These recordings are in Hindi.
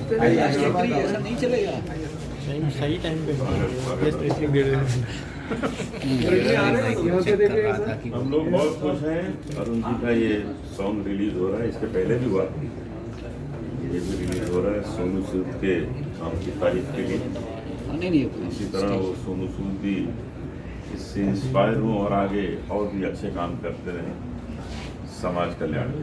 ऐसा नहीं चलेगा। सही टाइम पे हम लोग बहुत खुश हैं। अरुण जी का ये सॉन्ग रिलीज हो रहा है, इसके पहले भी हुआ, ये भी रिलीज हो रहा है सोनू सूद के काम की तारीफ के लिए। इसी तरह वो सोनू सूद भी इससे इंस्पायर हों और आगे और भी अच्छे काम करते रहें समाज कल्याण में।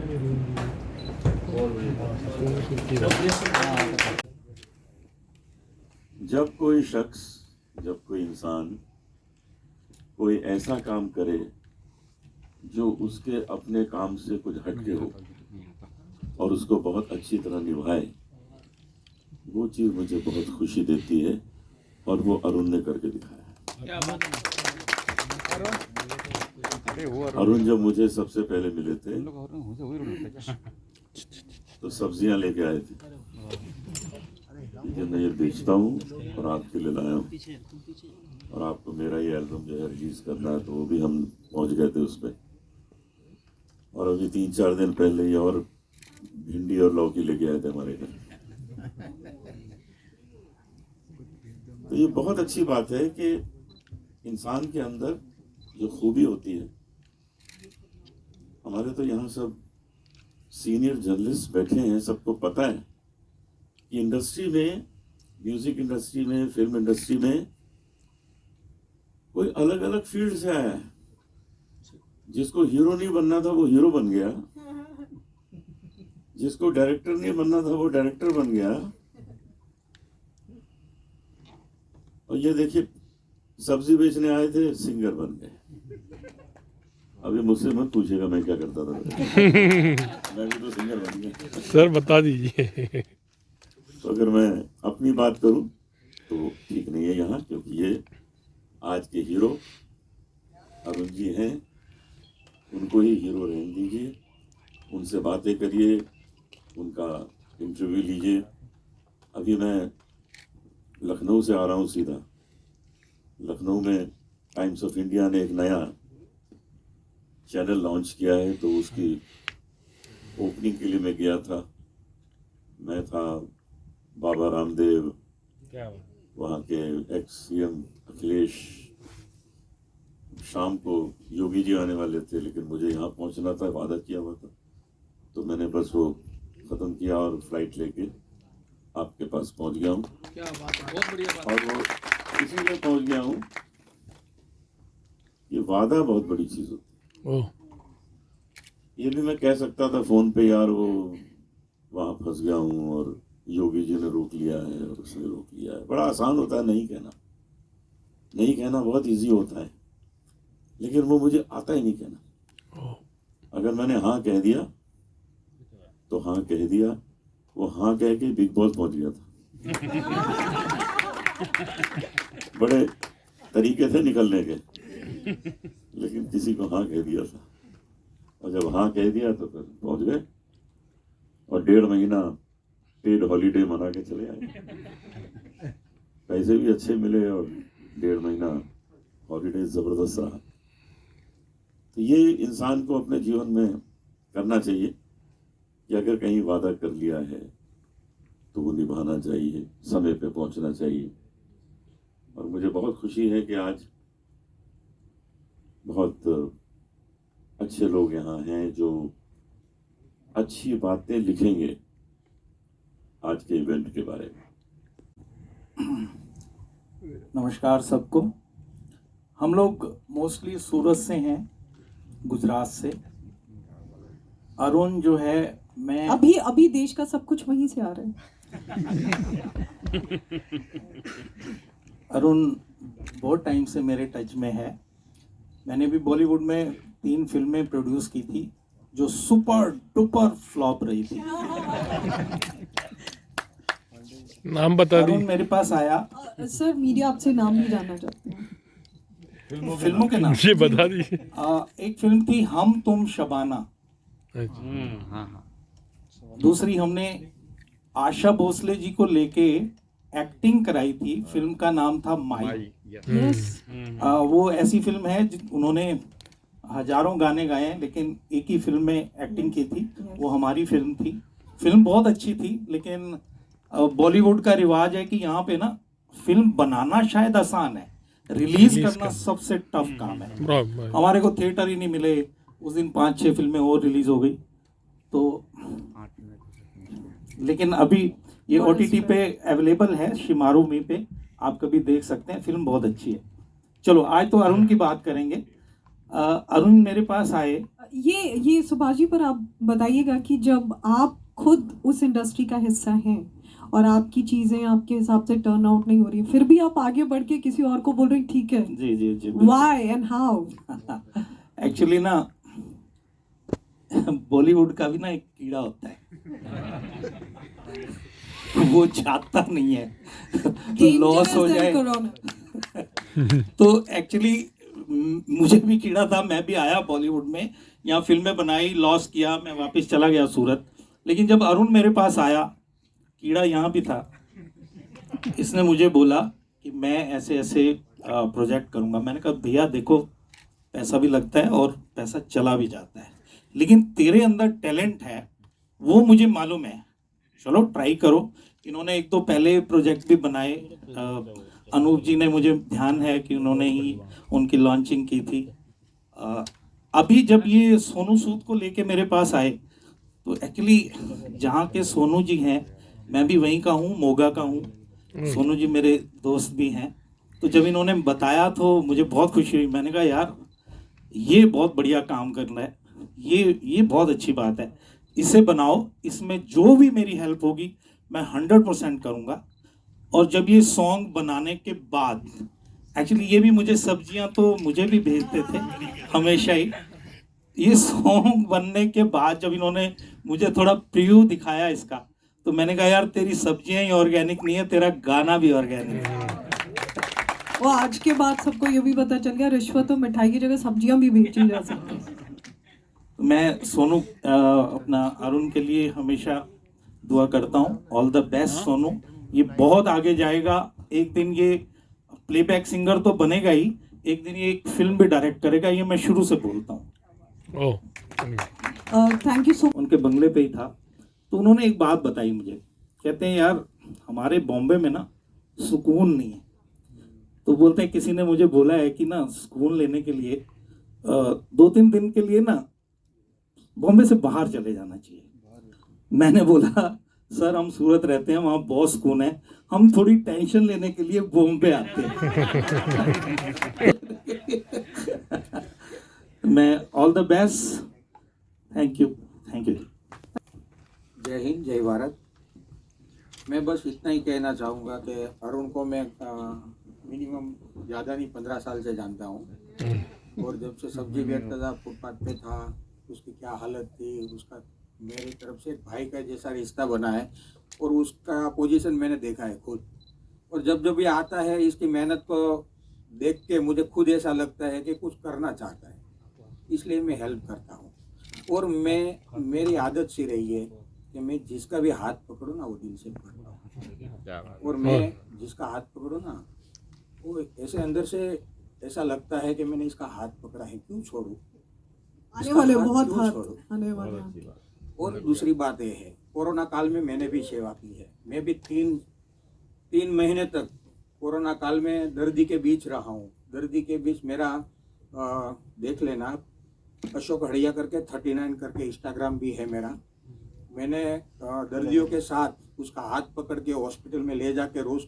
जब कोई शख्स, जब कोई इंसान कोई ऐसा काम करे जो उसके अपने काम से कुछ हटके हो और उसको बहुत अच्छी तरह निभाए, वो चीज़ मुझे बहुत खुशी देती है और वो अरुण ने करके दिखाया। अरुण जब मुझे सबसे पहले मिले थे तो सब्जियां लेके आए थे कि मैं ये बेचता हूँ और आपके लिए लाया हूँ और आपको मेरा ये एल्बम जो है रिलीज करना है, तो वो भी हम पहुँच गए थे उस पर। और अभी 3-4 दिन पहले ही और भिंडी और लौकी लेके आए थे हमारे घर। तो ये बहुत अच्छी बात है कि इंसान के अंदर जो खूबी होती है, हमारे तो यहाँ सब सीनियर जर्नलिस्ट बैठे हैं, सबको पता है कि इंडस्ट्री में, म्यूजिक इंडस्ट्री में, फिल्म इंडस्ट्री में कोई अलग अलग फील्ड से आया है। जिसको हीरो नहीं बनना था वो हीरो बन गया, जिसको डायरेक्टर नहीं बनना था वो डायरेक्टर बन गया। और ये देखिए, सब्जी बेचने आए थे, सिंगर बन गए। अभी मुझसे मत पूछेगा मैं क्या करता था। मैं भी तो सिंगर बन गया। सर बता दीजिए। तो अगर मैं अपनी बात करूं तो ठीक नहीं है यहाँ, क्योंकि ये आज के हीरो अरुण जी हैं, उनको ही हीरो रहने दीजिए, उनसे बातें करिए, उनका इंटरव्यू लीजिए। अभी मैं लखनऊ से आ रहा हूँ सीधा। लखनऊ में टाइम्स ऑफ इंडिया ने एक नया चैनल लॉन्च किया है, तो उसकी ओपनिंग के लिए मैं गया था। मैं था, बाबा रामदेव, वहाँ के एक्स सीएम अखिलेश, शाम को योगी जी आने वाले थे, लेकिन मुझे यहाँ पहुँचना था, वादा किया हुआ था, तो मैंने बस वो ख़त्म किया और फ्लाइट लेके आपके पास पहुँच गया हूँ। क्या बात है, बहुत बढ़िया बात। और वो इसीलिए पहुँच गया हूँ, ये वादा बहुत बड़ी चीज़ होती है। ये भी मैं कह सकता था फ़ोन पे, यार वो वहाँ फंस गया हूँ और योगी जी ने रोक लिया है और उसने रोक लिया है। बड़ा आसान होता है नहीं कहना, नहीं कहना बहुत इजी होता है, लेकिन वो मुझे आता ही नहीं कहना। अगर मैंने हाँ कह दिया तो हाँ कह दिया। वो हाँ कह के बिग बॉस पहुंच गया था। बड़े तरीके थे निकलने के, लेकिन किसी को हाँ कह दिया था, और जब हाँ कह दिया तो फिर पहुंच गए और 1.5 महीना पेड हॉलीडे मना के चले आए। पैसे भी अच्छे मिले और 1.5 महीना हॉलीडे जबरदस्त रहा। तो ये इंसान को अपने जीवन में करना चाहिए कि अगर कहीं वादा कर लिया है तो वो निभाना चाहिए, समय पे पहुंचना चाहिए। और मुझे बहुत खुशी है कि आज बहुत अच्छे लोग यहाँ हैं जो अच्छी बातें लिखेंगे आज के इवेंट के बारे में। नमस्कार सबको। हम लोग मोस्टली सूरत से हैं, गुजरात से। अरुण जो है, मैं अभी देश का सब कुछ वहीं से आ रहा है। अरुण बहुत टाइम से मेरे टच में है। मैंने भी बॉलीवुड में 3 फिल्में प्रोड्यूस की थी जो सुपर डुपर फ्लॉप रही थी। नाम बता दी। अरुण मेरे पास आया। सर मीडिया आपसे नाम नहीं जानना चाहते हैं। फिल्मों के नाम ये बता दीजिए। एक फिल्म थी हम तुम शबाना। दूसरी हमने आशा भोसले जी को लेके एक्टिंग कराई थी, फिल्म का नाम था माई। यस। वो ऐसी फिल्म है उन्होंने हजारों गाने गाए हैं, लेकिन एक ही फिल्म में एक्टिंग की थी, वो हमारी फिल्म थी। फिल्म बहुत अच्छी थी, लेकिन बॉलीवुड का रिवाज है कि यहाँ पे ना फिल्म बनाना शायद आसान है, रिलीज करना सबसे टफ काम है। बराबर। हमारे को थिएटर ही नहीं मिले, उस दिन 5-6 फिल्में और रिलीज हो गई। तो लेकिन अभी ये OTT पे अवेलेबल है, शिमारू मी पे, आप कभी देख सकते हैं, फिल्म बहुत अच्छी है। चलो आज तो अरुण की बात करेंगे। अरुण मेरे पास आए। ये सुभाष जी, पर आप बताइएगा कि जब आप खुद उस इंडस्ट्री का हिस्सा हैं और आपकी चीजें आपके हिसाब से टर्न आउट नहीं हो रही, फिर भी आप आगे बढ़ के किसी और को बोल रहे हैं ठीक है, जी जी जी, व्हाई एंड हाउ? एक्चुअली ना बॉलीवुड का भी ना एक कीड़ा होता है, वो चाहता नहीं है लॉस हो जाए। तो एक्चुअली मुझे भी कीड़ा था, मैं भी आया बॉलीवुड में, यहाँ फिल्में बनाई, लॉस किया, मैं वापस चला गया सूरत। लेकिन जब अरुण मेरे पास आया, कीड़ा यहाँ भी था, इसने मुझे बोला कि मैं ऐसे ऐसे प्रोजेक्ट करूँगा। मैंने कहा भैया देखो, पैसा भी लगता है और पैसा चला भी जाता है, लेकिन तेरे अंदर टैलेंट है वो मुझे मालूम है, चलो ट्राई करो। इन्होंने एक तो पहले प्रोजेक्ट भी बनाए, अनूप जी ने, मुझे ध्यान है कि उन्होंने ही उनकी लॉन्चिंग की थी। अभी जब ये सोनू सूद को लेके मेरे पास आए, तो एक्चुअली जहाँ के सोनू जी हैं, मैं भी वहीं का हूँ, मोगा का हूँ, सोनू जी मेरे दोस्त भी हैं। तो जब इन्होंने बताया तो मुझे बहुत खुशी हुई। मैंने कहा यार ये बहुत बढ़िया काम करना है, ये बहुत अच्छी बात है, इसे बनाओ, इसमें जो भी मेरी हेल्प होगी मैं 100% करूँगा। और जब ये सॉन्ग बनाने के बाद, एक्चुअली ये भी मुझे सब्जियां तो मुझे भी भेजते थे हमेशा ही। ये सॉन्ग बनने के बाद जब इन्होंने मुझे थोड़ा प्रीव्यू दिखाया इसका, तो मैंने कहा यार तेरी सब्जियां ही ऑर्गेनिक नहीं है, तेरा गाना भी ऑर्गेनिक है। वो आज के बाद सबको ये भी पता चल गया, रिश्वत और मिठाई की जगह सब्जियां भी बेची जा सकती हैं। मैं सोनू अपना अरुण के लिए हमेशा दुआ करता हूँ, ऑल द बेस्ट सोनू, ये बहुत आगे जाएगा। एक दिन ये प्लेबैक सिंगर तो बनेगा ही, एक दिन ये एक फिल्म भी डायरेक्ट करेगा, ये मैं शुरू से बोलता हूँ। थैंक यू सो। उनके बंगले पे ही था, तो उन्होंने एक बात बताई मुझे, कहते हैं यार हमारे बॉम्बे में ना सुकून नहीं है। तो बोलते हैं किसी ने मुझे बोला है कि ना सुकून लेने के लिए 2-3 दिन के लिए ना बॉम्बे से बाहर चले जाना चाहिए। मैंने बोला सर हम सूरत रहते हैं, वहाँ बहुत सुकून है, हम थोड़ी टेंशन लेने के लिए बॉम्बे आते हैं। मैं all the best, thank you thank you. जय हिंद, जय भारत। मैं बस इतना ही कहना चाहूँगा कि अरुण को मैं मिनिमम ज़्यादा नहीं 15 साल से जानता हूँ, और जब से सब्जी बेचता था, फुटपाथ पे था, उसकी क्या हालत थी, उसका मेरी तरफ से एक भाई का जैसा रिश्ता बना है, और उसका पोजीशन मैंने देखा है खुद। और जब जब ये आता है, इसकी मेहनत को देख के मुझे खुद ऐसा लगता है कि कुछ करना चाहता है, इसलिए मैं हेल्प करता हूँ। और मेरी आदत सी रही है कि मैं जिसका भी हाथ पकड़ूँ ना, वो दिल से पकड़ता हूँ, और मैं जिसका हाथ पकड़ूँ ना, वो ऐसे अंदर से ऐसा लगता है कि मैंने इसका हाथ पकड़ा है, क्यों छोड़ूँ, आने वाले बहुत हाथ आने वाले हैं। और दूसरी बात यह है, कोरोना काल में मैंने भी सेवा की है। मैं भी तीन महीने तक कोरोना काल में दर्दी के बीच रहा हूँ। दर्दी के बीच मेरा देख लेना, अशोक हड़िया करके 39 करके इंस्टाग्राम भी है मेरा। मैंने दर्दियों के साथ उसका हाथ पकड़ के हॉस्पिटल में ले जाके रोज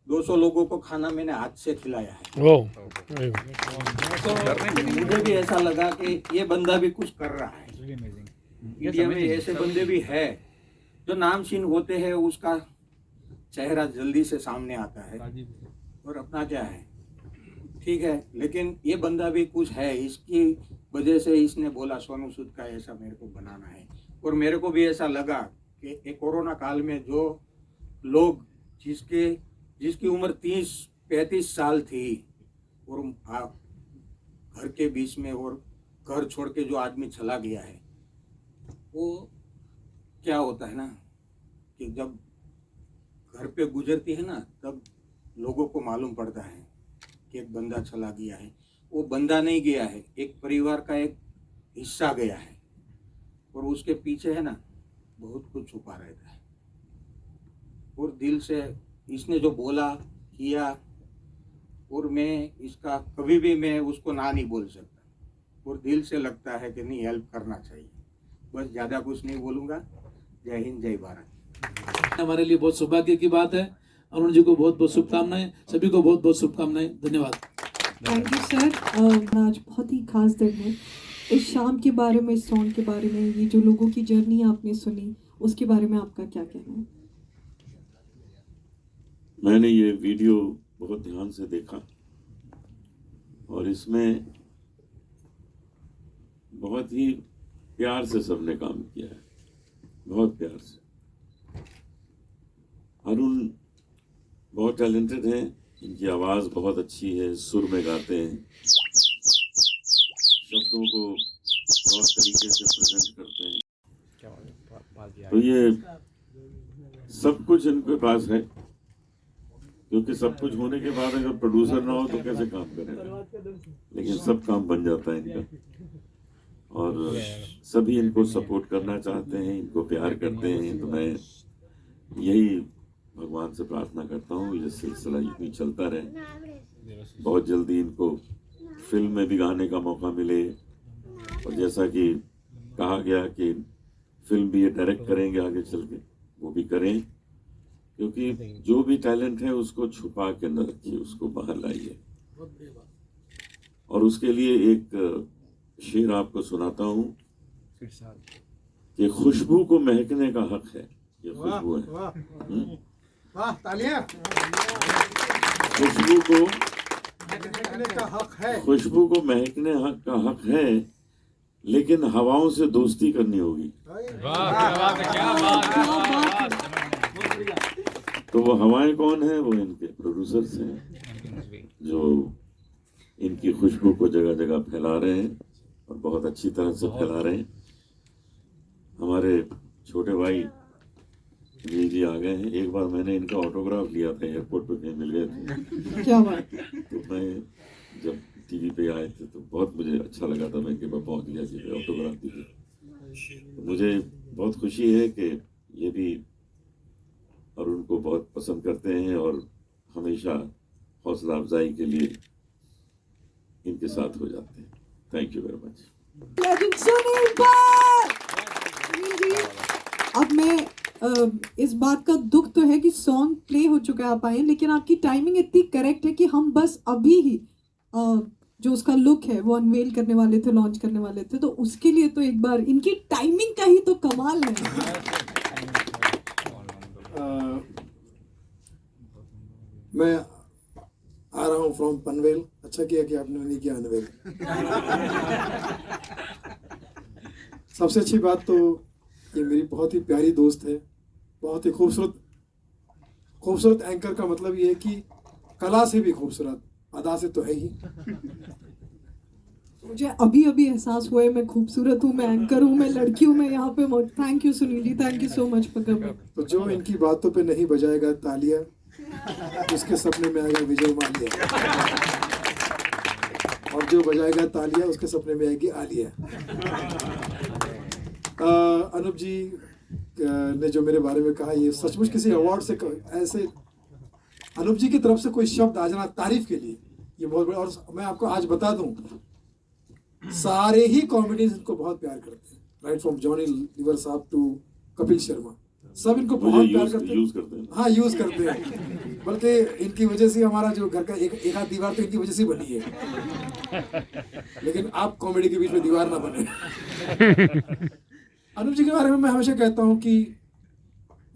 200 लोगों को खाना मैंने हाथ से खिलाया है। तो मुझे भी ऐसा लगा कि ये बंदा भी कुछ कर रहा है। इंडिया में ऐसे बंदे भी है जो नामचीन होते हैं, उसका चेहरा जल्दी से सामने आता है, और अपना क्या है ठीक है, लेकिन ये बंदा भी कुछ है। इसकी वजह से इसने बोला सोनू सूद का ऐसा मेरे को बनाना है, और मेरे को भी ऐसा लगा कि कोरोना काल में जो लोग जिसकी उम्र 30-35 साल थी, और घर के बीच में और घर छोड़ के जो आदमी चला गया है, वो क्या होता है ना कि जब घर पे गुजरती है ना, तब लोगों को मालूम पड़ता है कि एक बंदा चला गया है। वो बंदा नहीं गया है, एक परिवार का एक हिस्सा गया है, और उसके पीछे है ना बहुत कुछ छुपा रहता है। और दिल से इसने जो बोला किया, और मैं इसका कभी भी मैं उसको ना नहीं बोल सकता, और दिल से लगता है कि नहीं हेल्प करना चाहिए। बस ज़्यादा कुछ नहीं बोलूँगा। जय हिंद, जय भारत। हमारे लिए बहुत सौभाग्य की बात है। अरुण जी को बहुत बहुत शुभकामनाएं, सभी को बहुत बहुत शुभकामनाएं। धन्यवाद। Thank you sir. आज बहुत ही खास दिन है। इस शाम के बारे में, इस सॉन्ग के बारे में, ये जो लोगों की जर्नी आपने सुनी, उसके बारे में आपका क्या कहना है? मैंने ये वीडियो बहुत ध्यान से देखा और इसमें बहुत ही प्यार से सबने काम किया है, बहुत प्यार से। अरुण बहुत टैलेंटेड हैं, इनकी आवाज़ बहुत अच्छी है, सुर में गाते हैं, शब्दों को बहुत तरीके से प्रेजेंट करते हैं। तो ये सब कुछ इनके पास है, क्योंकि सब कुछ होने के बाद अगर प्रोड्यूसर ना हो तो कैसे काम करेगा, लेकिन सब काम बन जाता है इनका। और सभी इनको सपोर्ट करना चाहते हैं, इनको प्यार करते हैं। तो मैं यही भगवान से प्रार्थना करता हूँ ये सिलसिला यूं ही चलता रहे, बहुत जल्दी इनको फिल्म में भी गाने का मौका मिले, और जैसा कि कहा गया कि फिल्म भी ये डायरेक्ट करेंगे आगे चल के, वो भी करें, क्योंकि जो भी टैलेंट है उसको छुपा के न रखिए, उसको बाहर लाइए। और उसके लिए एक शेर आपको सुनाता हूँ कि खुशबू को महकने का हक है, ये खुशबू है। खुशबू को खुशबू को महकने का हक है, लेकिन हवाओं से दोस्ती करनी होगी। तो वो हवाएं कौन है? वो इनके प्रोड्यूसर्स हैं, जो इनकी खुशबू को जगह जगह फैला रहे हैं और बहुत अच्छी तरह से फैला रहे हैं। हमारे छोटे भाई सुनील जी आ गए हैं। एक बार मैंने इनका ऑटोग्राफ लिया था, एयरपोर्ट पे कहीं मिल गए थे। क्या बात। तो मैं जब टीवी पे आए थे तो बहुत मुझे अच्छा लगा था, मैं कि मैं पहुंच गया कि ऑटोग्राफ दीजिए। तो मुझे बहुत खुशी है कि ये भी अरुण को बहुत पसंद करते हैं और हमेशा हौसला अफजाई के लिए इनके साथ हो जाते हैं। Thank you very much. Legend Sunil पर। सुनील जी, अब मैं इस बात का दुख तो है कि सॉन्ग प्ले हो चुका है, आप आए, लेकिन आपकी टाइमिंग इतनी करेक्ट है कि हम बस अभी ही जो उसका लुक है वो अनवेल करने वाले थे, लॉन्च करने वाले थे। तो उसके लिए तो एक बार इनकी टाइमिंग का ही तो कमाल है। मैं आ रहा हूँ फ्रॉम पनवेल। अच्छा किया कि आपने नहीं किया अनवेल। सबसे अच्छी बात तो ये मेरी बहुत ही प्यारी दोस्त है, बहुत ही खूबसूरत एंकर का मतलब ये है कि कला से भी खूबसूरत, अदा से तो है ही। मुझे अभी अभी एहसास हुआ है मैं खूबसूरत हूँ, मैं एंकर हूँ, मैं लड़की हूँ, मैं यहाँ पे। Thank you Sunil ji, thank you so much for coming. तो जो इनकी बातों पे नहीं बजाएगा तालियां, उसके सपने में आएगा विजय माल्या, और जो बजाएगा तालियां उसके सपने में आएगी आलिया। अनूप जी ने जो मेरे बारे में कहा, ये सचमुच किसी अवार्ड से ऐसे अनूप जी की तरफ से कोई शब्द आ जाना तारीफ के लिए, ये बहुत बड़ा। और मैं आपको आज बता दूं, सारे ही कॉमेडियंस इनको बहुत प्यार करते हैं, राइट फ्रॉम जॉनी लीवर साहब टू कपिल शर्मा, सब इनको बहुत प्यार करते हैं। हाँ, यूज करते हैं। बल्कि इनकी वजह से हमारा जो घर का एक आध दीवार तो इनकी वजह से बनी है। लेकिन आप कॉमेडी के बीच में दीवार ना बने। अनूप जी के बारे में मैं हमेशा कहता हूँ कि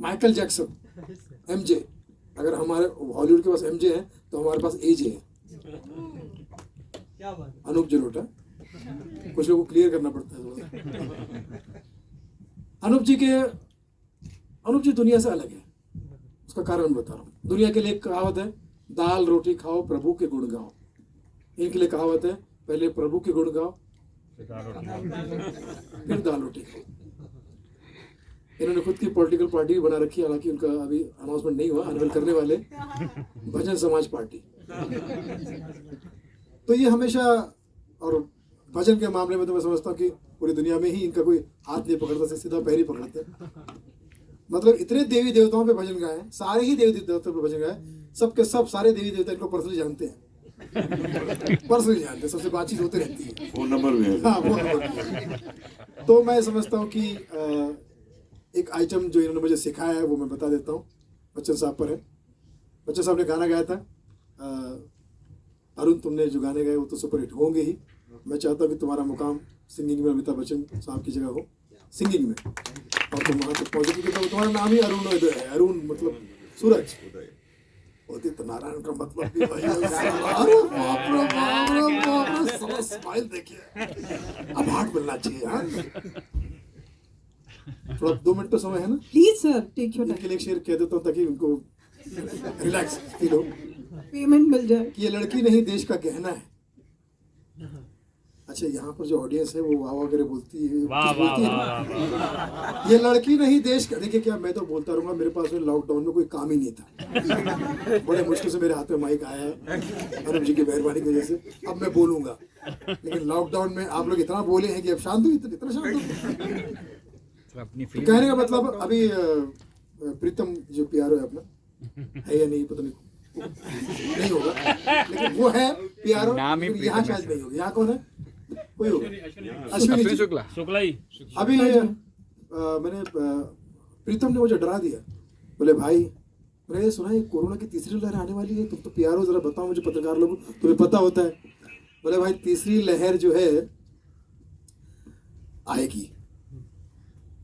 माइकल जैक्सन, एमजे, अगर हमारे हॉलीवुड के पास एमजे है तो हमारे पास एजे है, अनूप जलोटा। कुछ लोगों को क्लियर करना पड़ता है थोड़ा। अनूप जी दुनिया से अलग है, उसका कारण बता रहा हूँ। दुनिया के लिए एक कहावत है, दाल रोटी खाओ प्रभु के गुण गाओ। इनके लिए कहावत है, पहले प्रभु के गुण गाओ फिर दाल रोटी खाओ। इन्होंने खुद की पॉलिटिकल पार्टी भी बना रखी है, हालांकि उनका अभी अनाउंसमेंट नहीं हुआ, अनवेल करने वाले, भजन समाज पार्टी। तो ये हमेशा, और भजन के मामले में तो मैं समझता हूँ कि पूरी दुनिया में ही इनका कोई हाथ नहीं पकड़ता, सीधा पैर ही पकड़ते। मतलब इतने देवी देवताओं पे भजन गाए, सारे ही देवी देवताओं पे भजन गाए, सबके सब सारे देवी देवता इनको पर्सनली जानते हैं, पर्सनली जानते हैं, सबसे बातचीत होती रहती है। फोन नंबर भी है। हाँ, फोन नंबर भी है। तो मैं समझता हूँ कि एक आइटम जो इन्होंने मुझे सिखाया है वो मैं बता देता हूँ, बच्चन साहब पर है। बच्चन साहब ने गाना गाया था, अरुण तुमने जो गाने गाए वो तो सुपर हिट होंगे ही। मैं चाहता हूँ कि तुम्हारा मुकाम सिंगिंग में अमिताभ बच्चन साहब की जगह हो, सिंगिंग में, और तुम वहाँ तक पहुँचोगे क्योंकि तुम्हारा नाम ही अरुण है। अरुण मतलब सूरज, उदित तो नारायण का मतलब भी भाई। अरे बाप रे बाप रे बाप रे, साला स्माइल देखिए, अब हार्ट मिलना चाहिए। हाँ, थोड़ा 2 मिनट तो समय है ना, प्लीज सर टेक योर इनके लिए एक शेर कह देता हूँ ताकि उनको रिलैक्स फील हो पेमेंट मिल जाए। कि ये लड़की नहीं देश का गहना है। अच्छा, यहाँ पर जो ऑडियंस है वो वाह वाह करे बोलती है, कुछ बोलती है। ये लड़की नहीं देश का, देखिए क्या मैं तो बोलता रहूंगा, मेरे पास में लॉकडाउन में कोई काम ही नहीं था, बड़े मुश्किल से मेरे हाथ में माइक आया है अरुण जी की मेहरबानी की वजह से, अब मैं बोलूंगा। लेकिन लॉकडाउन में आप लोग इतना बोले हैं कि अब शांत हुई, इतना शांत हो। तो कहने का मतलब अभी प्रीतम जो प्यारो है अपना, है या नहीं पता नहीं होगा, लेकिन वो है प्यारो, यहाँ शायद नहीं होगा। यहाँ कौन है? कोई होगा, अश्विनी शुक्ला। अभी मैंने प्रीतम ने मुझे डरा दिया, बोले भाई मैंने ये सुना है कोरोना की तीसरी लहर आने वाली है, तुम तो प्यारो जरा बताओ मुझे, पत्रकार लोगों तुम्हें पता होता है। बोले भाई तीसरी लहर जो है आएगी।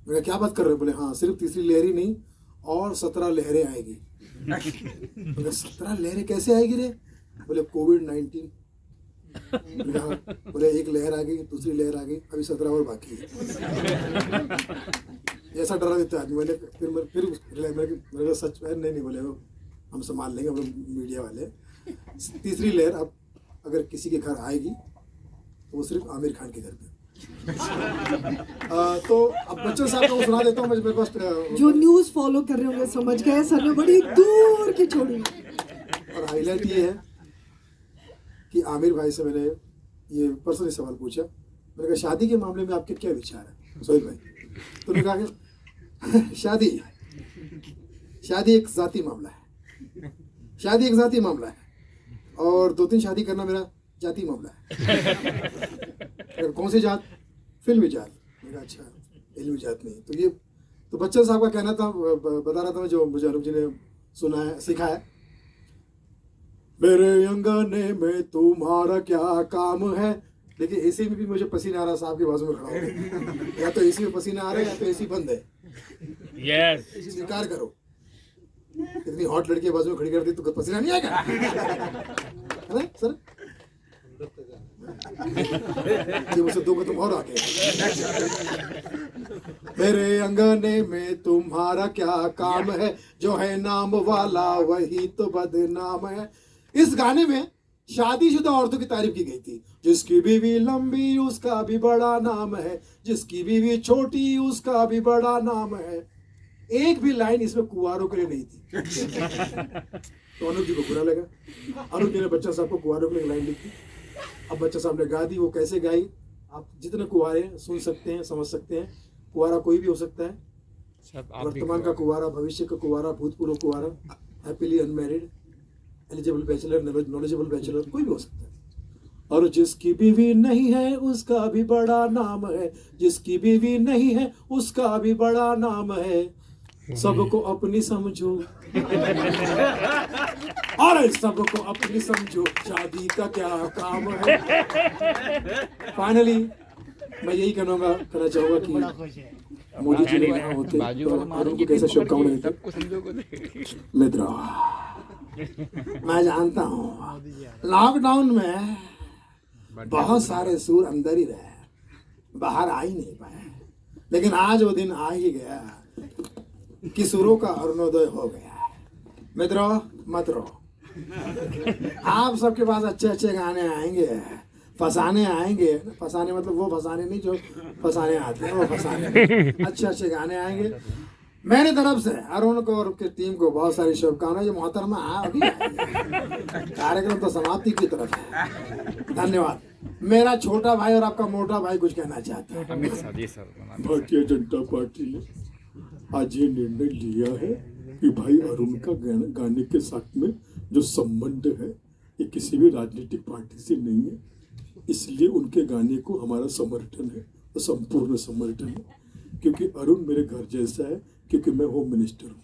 मैं क्या बात कर रहे हो? बोले हाँ, सिर्फ तीसरी लहर ही नहीं और 17 लहरें आएगी। बोले 17 लहरें कैसे आएगी रे? बोले कोविड-19। बोले एक लहर आ गई, दूसरी लहर आ गई, अभी 17 और बाकी है। ऐसा डरा देता है। मैंने फिर मेरे सच में नहीं बोले हम संभाल लेंगे, हम लोग मीडिया वाले। तीसरी लहर अब अगर किसी के घर आएगी तो वो सिर्फ आमिर खान के घर पे। तो अब बच्चन साहब को सुना देता हूँ। मेरे पास जो न्यूज़ फॉलो कर रहे होंगे समझ गए, सर ने बड़ी दूर की छोड़ी। और हाईलाइट ये है कि आमिर भाई से मैंने ये पर्सनली सवाल पूछा, मैंने कहा शादी के मामले में आपके क्या विचार है सोहेल भाई? तो उन्होंने कहा कि शादी एक जाती मामला है, शादी एक जाती मामला है, और 2-3 शादी करना मेरा जाती मामला है। कौन सी जात? फिल्मी जात। मेरा अच्छा, इल्मी जात नहीं। तो ये तो बच्चन साहब का कहना था, बता रहा था मैं, जो मुझे अरुण जी ने सुना है, सीखा है। मेरे अंगने में तुम्हारा क्या काम है। देखिए एसी में भी मुझे पसीना आ रहा, साहब के बाजू में खड़ा हो, या तो एसी में पसीना आ रहा है या तो एसी बंद है। यस, स्वीकार करो, इतनी हॉट लड़की बाजू में खड़ी कर दी तो पसीना नहीं आएगा, है ना सर? ये मुझसे 2 कदम और आगे। मेरे अंगने में तुम्हारा क्या काम है, जो है नाम वाला वही तो बदनाम है। इस गाने में शादीशुदा औरतों की तारीफ की गई थी। जिसकी बीवी लंबी उसका भी बड़ा नाम है, जिसकी बीवी छोटी उसका भी बड़ा नाम है। एक भी लाइन इसमें कुंवारों के लिए नहीं थी। तो अनुज जी को बुरा लगा। अनुज जी ने बच्चन साहब को कुंवारों के लिए लाइन लिखी। अब बच्चन साहब ने गा दी। वो कैसे गाई आप जितने कुंवारे सुन सकते हैं, समझ सकते हैं। कुंवारा कोई भी हो सकता है, वर्तमान का कुंवारा, भविष्य का कुंवारा, भूतपूर्व कुंवारा, happily unmarried, eligible bachelor, knowledgeable bachelor, कोई भी हो सकता है। और जिसकी बीवी नहीं है उसका भी बड़ा नाम है, जिसकी बीवी नहीं है उसका भी बड़ा नाम है। सबको अपनी समझो और सबको अपनी समझो, शादी का क्या काम है। फाइनली मैं यही कहना चाहूंगा कि मोदी जी यहाँ होते तो उनको कैसे शुभकामनाएं देते। मित्रों, मैं जानता हूँ लॉकडाउन में बहुत सारे सूर अंदर ही रहे, बाहर आ ही नहीं पाए, लेकिन आज वो दिन आ ही गया कि सूरों का अरुणोदय हो गया। मित्रों मत रो, आप सबके पास अच्छे अच्छे गाने आएंगे, फसाने आएंगे। फसाने मतलब वो फसाने नहीं जो फसाने आते हैं, वो फसाने अच्छे अच्छे गाने आएंगे। मेरी तरफ से अरुण को और उसकी टीम को बहुत सारी शुभकामनाएं। जो मोहतरमा अभी कार्यक्रम तो समाप्ति की तरफ है। धन्यवाद। मेरा छोटा भाई और आपका मोटा भाई कुछ कहना चाहता है। अमित शाह जी सर, भारतीय जनता पार्टी ने आज ये निर्णय लिया है कि भाई अरुण का गाने के साथ में जो संबंध है ये किसी भी राजनीतिक पार्टी से नहीं है, इसलिए उनके गाने को हमारा समर्थन है, संपूर्ण समर्थन है, क्योंकि अरुण मेरे घर जैसा है, क्योंकि मैं होम मिनिस्टर हूँ।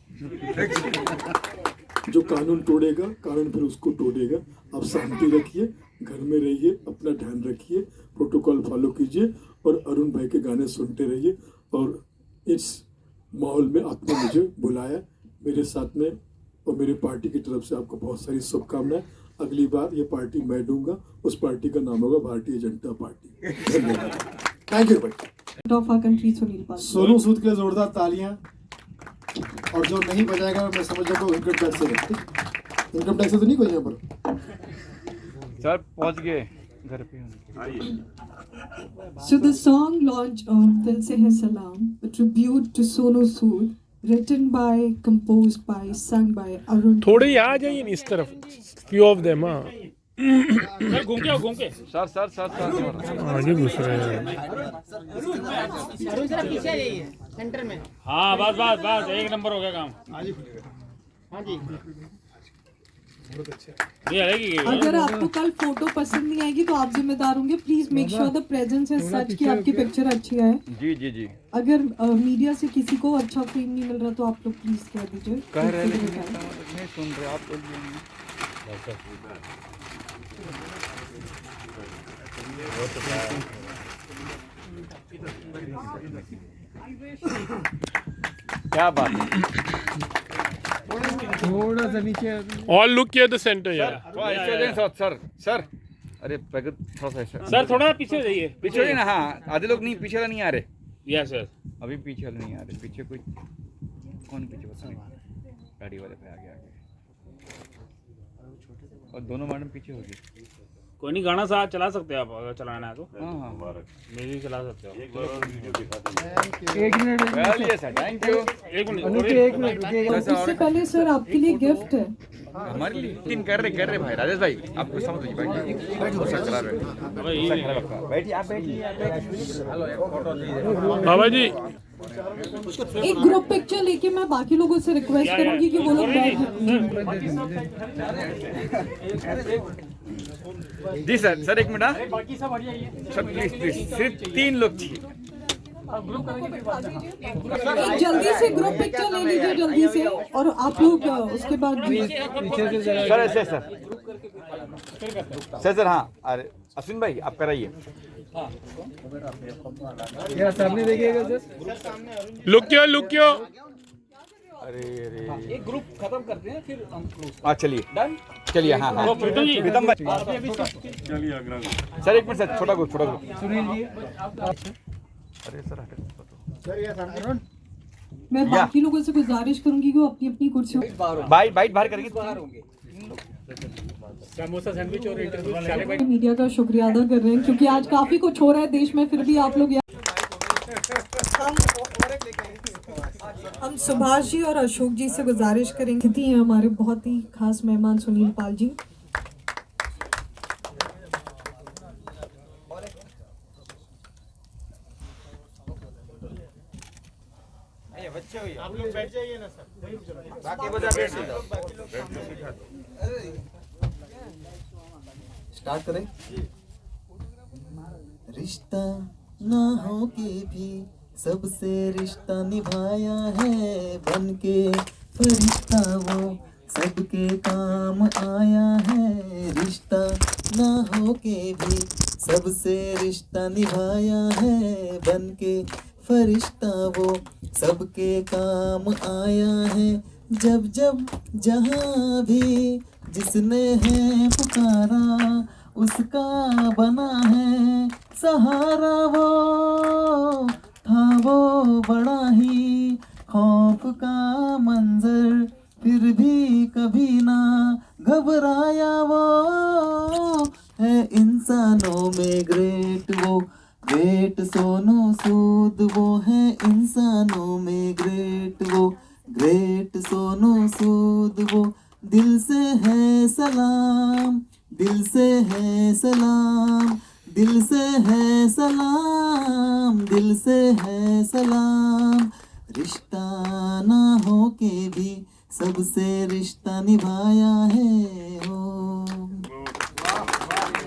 जो कानून तोड़ेगा कानून फिर उसको तोड़ेगा। आप शांति रखिए, घर में रहिए, अपना ध्यान रखिए, प्रोटोकॉल फॉलो कीजिए और अरुण भाई के गाने सुनते रहिए। और इस माहौल में आपने मुझे बुलाया, मेरे साथ में और मेरे पार्टी की तरफ से आपको बहुत सारी शुभकामनाएं। अगली बार ये पार्टी मैं दूंगा, उस पार्टी का नाम होगा भारतीय जनता पार्टी। धन्यवाद। थैंक यू भाई। ऑफ आवर कंट्री सुनील पाल। सोनू सूद के लिए जोरदार तालियां। और जो नहीं बजाएगा मैं समझ जाऊंगा इनकम टैक्स से। इनकम टैक्स से तो नहीं कोई यहाँ पर? सर पहुंच गए घर पे। So the song launch of Dil Se Hai Salam, a tribute to Sonu Sood, written by, composed by, sung by Arun. थोड़े ही आ जाइए इस तरफ, few of them हाँ। सर घूम के आओ, घूम के। सर आगे घुस रहे हैं। सेंटर में। हाँ बस बस बस, एक नंबर हो गया काम। हाँ जी। ये है कि अगर आपको कल फोटो पसंद नहीं आएगी तो आप जिम्मेदार होंगे। Please make sure the presence is such कि आपकी पिक्चर अच्छी आए। जी जी जी। अगर मीडिया से किसी को अच्छा फ्रेम नहीं मिल रहा तो आप लोग प्लीज कह दीजिए। कह रहे हैं लेकिन नहीं सुन रहे आप लोग। क्या बात है। थोड़ा सा नीचे। All look at the center यार। सर सर अरे प्रगत थोड़ा सा सर थोड़ा पीछे जाइए। पीछे जाइए ना। हाँ आधे लोग नहीं, पीछे वाला नहीं आ रहे। Yes sir. अभी पीछे वाले नहीं आ रहे। पीछे कोई कौन पीछे बता नहीं, गाड़ी वाले पे आगे आगे। और दोनों मैडम पीछे होगी। कोई नहीं, गाना साथ चला सकते हैं आप अगर चलाना है तो। हाँ हाँ म्यूजिक चला सकते हो। एक मिनट। Thank you. एक मिनट उससे पहले सर आपके लिए गिफ्ट है। हमारे लिए तीन कर रहे भाई। राजेश भाई आपको समझ लीजिए। बैठिए आप बैठिए। बाबा जी एक ग्रुप पिक्चर लेके मैं बाकी लोगों से रिक्वेस्ट करूंगी कि वो लोग बैठ जी सर। सर एक मिनट। सर प्लीज प्लीज, सिर्फ 3 लोग चाहिए। एक जल्दी से ग्रुप पिक्चर ले लीजिए जल्दी से। और आप लोग उसके बाद सर ऐसे सर हाँ। अरे अश्विन भाई आप कराइए। सामने देखिएगा सर। लुक क्यों। अरे अरे एक ग्रुप खत्म करते हैं फिर हम हाँ चलिए चलिए। हाँ हाँ प्रीतम भाई सर एक मिनट सर। छोटा ग्रुप सुनील जी। अरे सर मैं बाकी लोगों से गुजारिश करूंगी कि वो अपनी अपनी कुर्सियों बाइट बाहर करेंगे। समोसा सैंडविच और इंटरव्यू। मीडिया का शुक्रिया अदा कर रहे हैं क्योंकि आज काफी कुछ हो रहा है देश में, फिर भी आप लोग हम सुभाष जी और अशोक जी से गुजारिश करेंगे। अतिथि हैं हमारे बहुत ही खास मेहमान सुनील पाल जी। आप लोग बैठ जाइए ना सर। स्टार्ट करें। रिश्ता ना हो के भी सबसे रिश्ता निभाया है, बनके फरिश्ता वो सबके काम आया है। रिश्ता ना हो के भी सबसे रिश्ता निभाया है, बनके फरिश्ता वो सबके काम आया है। जब जब जहाँ भी जिसने है पुकारा, उसका बना है सहारा। वो था वो बड़ा ही खौफ का मंजर, फिर भी कभी ना घबराया। वो है इंसानों में ग्रेट, वो ग्रेट सोनू सूद। वो है इंसानों में ग्रेट, वो ग्रेट सोनू सूद। वो दिल से है सलाम, दिल से है सलाम, दिल से है सलाम, दिल से है सलाम। रिश्ता ना हो के भी सबसे रिश्ता निभाया है,